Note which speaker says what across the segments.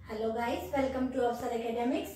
Speaker 1: Hello guys, welcome to अफसर academics.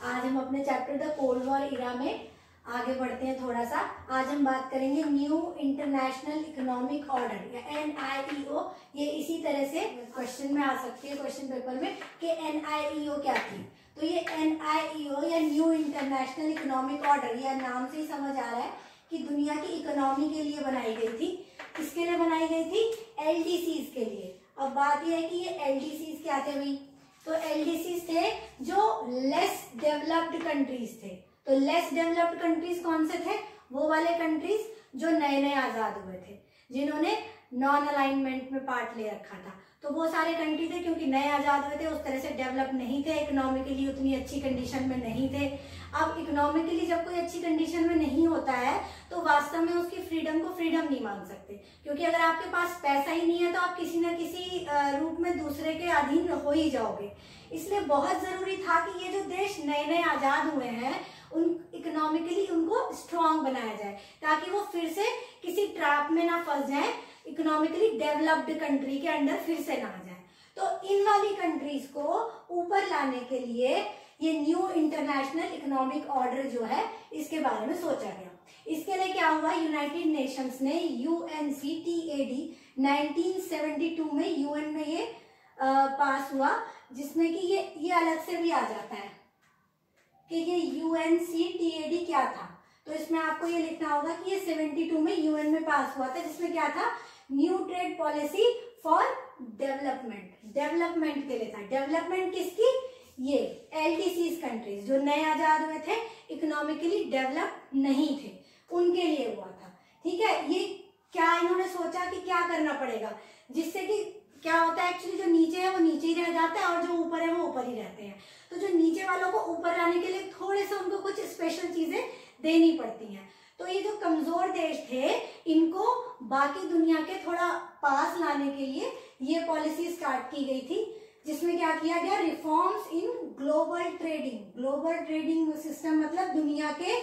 Speaker 1: आज हम अपने चैप्टर द कोल्ड वॉर इरा में आगे बढ़ते हैं थोड़ा सा। आज हम बात करेंगे न्यू इंटरनेशनल इकोनॉमिक ऑर्डर या NIEO। ये इसी तरह से क्वेश्चन में आ सकती है, क्वेश्चन पेपर में, कि NIEO क्या थी। तो ये NIEO या न्यू इंटरनेशनल इकोनॉमिक ऑर्डर, या नाम से ही समझ आ रहा है कि दुनिया की इकोनॉमी के लिए बनाई गई थी। किसके लिए बनाई गई थी? LDCs के लिए। अब बात यह है कि ये LDCs क्या थे भाई? तो LDCs थे जो लेस डेवलप्ड कंट्रीज थे। तो लेस डेवलप्ड कंट्रीज कौन से थे? वो वाले कंट्रीज जो नए नए आजाद हुए थे, जिन्होंने नॉन अलाइनमेंट में पार्ट ले रखा था। तो वो सारे कंट्री थे, क्योंकि नए आजाद हुए थे, उस तरह से डेवलप नहीं थे, इकोनॉमिकली उतनी अच्छी कंडीशन में नहीं थे। अब इकोनॉमिकली जब कोई अच्छी कंडीशन में नहीं होता है तो वास्तव में उसकी फ्रीडम को फ्रीडम नहीं मान सकते, क्योंकि अगर आपके पास पैसा ही नहीं है तो आप किसी न किसी रूप में दूसरे के अधीन हो ही जाओगे। इसलिए बहुत जरूरी था कि ये जो देश नए नए आजाद हुए हैं उन इकोनॉमिकली उनको स्ट्रांग बनाया जाए, ताकि वो फिर से किसी ट्रैप में ना फंस जाए, इकोनॉमिकली डेवलप्ड कंट्री के अंडर फिर से ना आ जाए। तो इन वाली कंट्रीज को ऊपर लाने के लिए ये न्यू इंटरनेशनल इकोनॉमिक ऑर्डर जो है, इसके बारे में सोचा गया। इसके लिए क्या हुआ? यूनाइटेड नेशंस ने UNCTAD 1972 में UN में ये पास हुआ, जिसमें कि ये अलग से भी आ जाता है कि ये UNCTAD क्या था। तो इसमें आपको ये लिखना होगा कि ये 72 में UN में पास हुआ था, जिसमें क्या था? New trade policy for development. Development के लिए था। डेवलपमेंट किसकी? ये LDCs कंट्रीज जो नए आजाद हुए थे, इकोनॉमिकली डेवलप नहीं थे, उनके लिए हुआ था। ठीक है। ये क्या इन्होंने सोचा कि क्या करना पड़ेगा, जिससे कि क्या होता है, एक्चुअली जो नीचे है वो नीचे ही रह जाता है और जो ऊपर है वो ऊपर ही रहते हैं। तो जो नीचे वालों को ऊपर लाने के लिए थोड़े से उनको कुछ स्पेशल चीजें देनी पड़ती हैं। तो ये जो कमजोर देश थे, इनको बाकी दुनिया के थोड़ा पास लाने के लिए ये पॉलिसी स्टार्ट की गई थी, जिसमें क्या किया गया? Reforms in global trading. Global trading system मतलब दुनिया के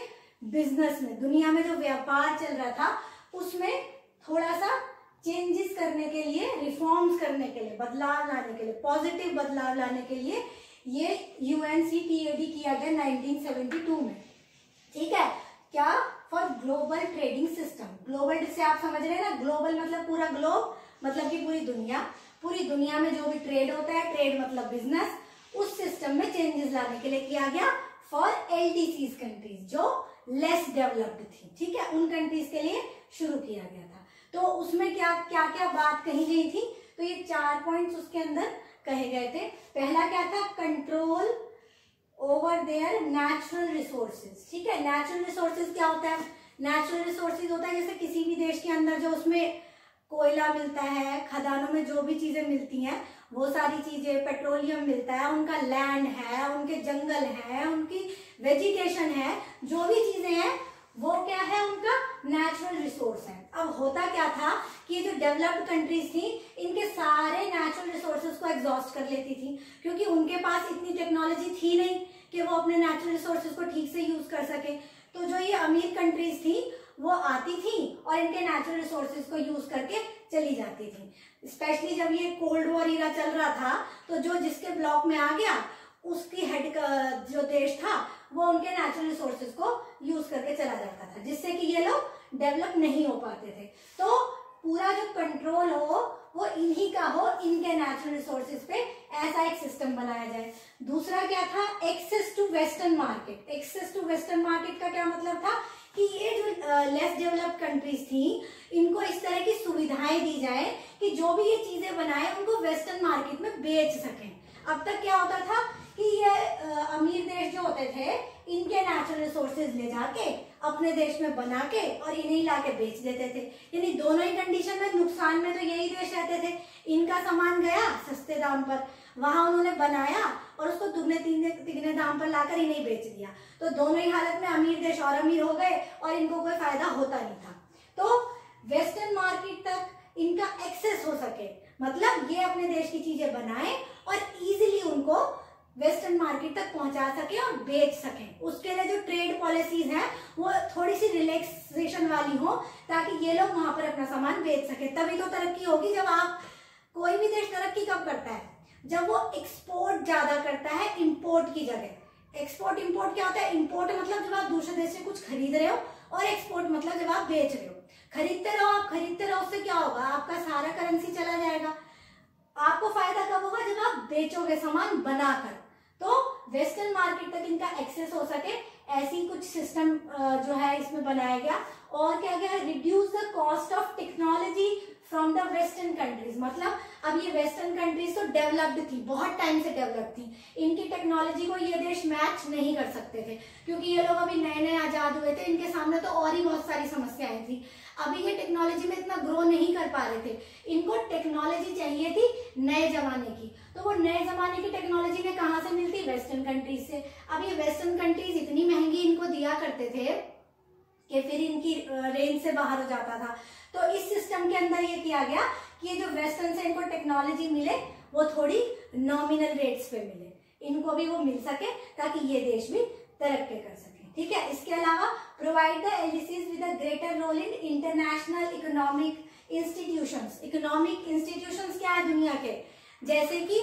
Speaker 1: बिजनेस में, दुनिया में जो व्यापार चल रहा था उसमें थोड़ा सा चेंजेस करने के लिए, रिफॉर्म्स करने के लिए, बदलाव लाने के लिए, पॉजिटिव बदलाव लाने के लिए ये UNCTAD किया गया 1972 में। ठीक है। क्या? For global trading system. Global से आप समझ रहे हैं ना, ग्लोबल मतलब पूरा ग्लोब, मतलब कि पूरी दुनिया। पूरी दुनिया में जो भी ट्रेड होता है, ट्रेड मतलब बिजनेस, उस सिस्टम में चेंजेस लाने के लिए किया गया फॉर LDCs कंट्रीज जो लेस डेवलप्ड थी। ठीक है। उन कंट्रीज के लिए शुरू किया गया था। तो उसमें क्या क्या बात कही गई थी? तो ये 4 पॉइंट्स उसके अंदर कहे गए थे। पहला क्या था? Control over there natural resources. ठीक है। नेचुरल रिसोर्सेज क्या होता है? नेचुरल रिसोर्सेज होता है जैसे किसी भी देश के अंदर जो उसमें कोयला मिलता है, खदानों में जो भी चीजें मिलती हैं, वो सारी चीजें, पेट्रोलियम मिलता है, उनका लैंड है, उनके जंगल है, उनकी वेजिटेशन है, जो भी चीजें हैं वो क्या है? उनका नेचुरल रिसोर्स है। अब होता क्या था कि ये जो डेवलप्ड कंट्रीज थी, इनके सारे नेचुरल रिसोर्सेज को एग्जॉस्ट कर लेती थी, क्योंकि उनके पास इतनी टेक्नोलॉजी थी नहीं कि वो अपने नेचुरल रिसोर्सेज को ठीक से यूज कर सके। तो जो ये अमीर कंट्रीज थी वो आती थी और इनके नेचुरल रिसोर्सेज को यूज करके चली जाती थी। स्पेशली जब ये कोल्ड वॉर इरा चल रहा था, तो जो जिसके ब्लॉक में आ गया उसकी हेड का जो देश था वो उनके नेचुरल रिसोर्सेज को यूज करके चला जाता था, जिससे कि ये लोग डेवलप नहीं हो पाते थे। तो पूरा जो कंट्रोल हो वो इन्हीं का हो, इनके नेचुरल रिसोर्सेज पे, ऐसा एक सिस्टम बनाया जाए। दूसरा क्या था? Access to western market. Access to western market का क्या मतलब था कि ये जो लेस डेवलप्ड कंट्रीज थी, इनको इस तरह की सुविधाएं दी जाए कि जो भी ये चीजें बनाए उनको वेस्टर्न मार्केट में बेच सकें। अब तक क्या होता था कि ये अमीर देश जो होते थे, इनके नेचुरल रिसोर्सेज ले जाके अपने देश में बना के और इन्हें लाके बेच देते थे। यानी दोनों ही कंडीशन में नुकसान में तो यही देश रहते थे। इनका सामान गया सस्ते दाम पर, वहां उन्होंने बनाया और उसको दुगने तिगने दाम पर लाकर इन्हें बेच दिया। तो दोनों ही हालत में अमीर देश और अमीर हो गए और इनको कोई फायदा होता नहीं था। तो वेस्टर्न मार्केट तक इनका एक्सेस हो सके, मतलब ये अपने देश की चीजें बनाए और इजीली उनको वेस्टर्न मार्केट तक पहुंचा सके और बेच सकें। उसके लिए जो ट्रेड पॉलिसीज हैं वो थोड़ी सी रिलैक्सेशन वाली हो, ताकि ये लोग वहां पर अपना सामान बेच सके। तभी तो तरक्की होगी। जब आप, कोई भी देश तरक्की कब करता है? जब वो एक्सपोर्ट ज्यादा करता है इंपोर्ट की जगह। एक्सपोर्ट इंपोर्ट क्या होता है? इंपोर्ट मतलब जब आप दूसरे देश से कुछ खरीद रहे हो, और एक्सपोर्ट मतलब जब आप बेच रहे हो। खरीदते रहो, उससे क्या होगा? आपका सारा करेंसी चला जाएगा। आपको फायदा कब होगा? जब आप बेचोगे सामान बनाकर, तो वेस्टर्न मार्केट तक इनका एक्सेस हो सके, ऐसी कुछ सिस्टम जो है इसमें बनाया गया। और क्या गया? Reduce the cost of technology from the western countries. मतलब अब ये वेस्टर्न कंट्रीज तो डेवलप्ड थी, बहुत टाइम से डेवलप थी, इनकी टेक्नोलॉजी को ये देश मैच नहीं कर सकते थे, क्योंकि ये लोग अभी नए नए आजाद हुए थे, इनके सामने तो और ही बहुत सारी समस्याएं थी। अभी ये टेक्नोलॉजी में इतना ग्रो नहीं कर पा रहे थे, इनको टेक्नोलॉजी चाहिए थी नए जमाने की। तो वो नए जमाने की टेक्नोलॉजी में कहाँ से मिलती? वेस्टर्न कंट्रीज से। अब ये वेस्टर्न कंट्रीज इतनी महंगी इनको दिया करते थे कि फिर इनकी रेंज से बाहर हो जाता था। तो इस सिस्टम के अंदर ये किया गया कि ये जो वेस्टर्न से इनको टेक्नोलॉजी मिले, वो थोड़ी नॉमिनल रेट्स पे मिले, इनको भी वो मिल सके, ताकि ये देश भी तरक्की कर सके। ठीक है। इसके अलावा provide the LDCs with a greater role in international economic institutions. Economic institutions क्या है दुनिया के? जैसे कि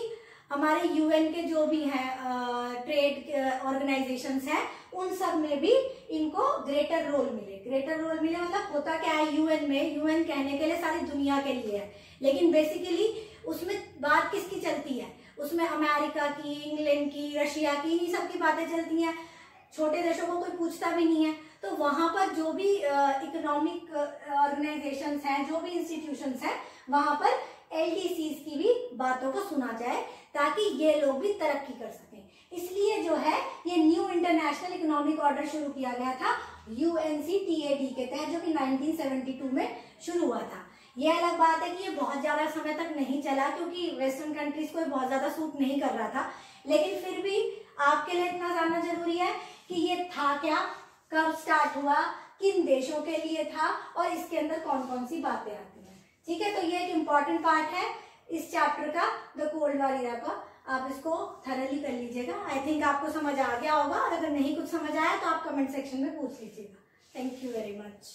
Speaker 1: हमारे यूएन के जो भी हैं ट्रेड ऑर्गेनाइजेशंस हैं, उन सब में भी इनको ग्रेटर रोल मिले। ग्रेटर रोल मिले मतलब होता क्या है यूएन में? यूएन कहने के लिए सारी दुनिया के लिए है, लेकिन बेसिकली उसमें बात किसकी चलती है? उसमें अमेरिका की, इंग्लैंड की, रशिया की, इन्हीं सब की बातें चलती हैं। छोटे देशों को कोई पूछता भी नहीं है। तो वहां पर जो भी इकोनॉमिक ऑर्गेनाइजेशंस हैं, जो भी इंस्टीट्यूशंस हैं, वहां पर एलडीसीज की भी बातों को सुना जाए, ताकि ये लोग भी तरक्की कर सकें। इसलिए जो है ये न्यू इंटरनेशनल इकोनॉमिक ऑर्डर शुरू किया गया था UNCTAD के तहत, जो कि 1972 में शुरू हुआ था। ये अलग बात है कि ये बहुत ज्यादा समय तक नहीं चला, क्योंकि वेस्टर्न कंट्रीज को बहुत ज्यादा सूट नहीं कर रहा था, लेकिन फिर भी आपके लिए इतना जानना जरूरी है कि ये था क्या, कब स्टार्ट हुआ, किन देशों के लिए था, और इसके अंदर कौन कौन सी बातें आती हैं। ठीक है। तो ये एक इम्पॉर्टेंट पार्ट है इस चैप्टर का, द कोल्ड वॉर इरा का। आप इसको थरली कर लीजिएगा। आई थिंक आपको समझ आ गया होगा, और अगर नहीं कुछ समझ आया तो आप कमेंट सेक्शन में पूछ लीजिएगा। Thank you very much.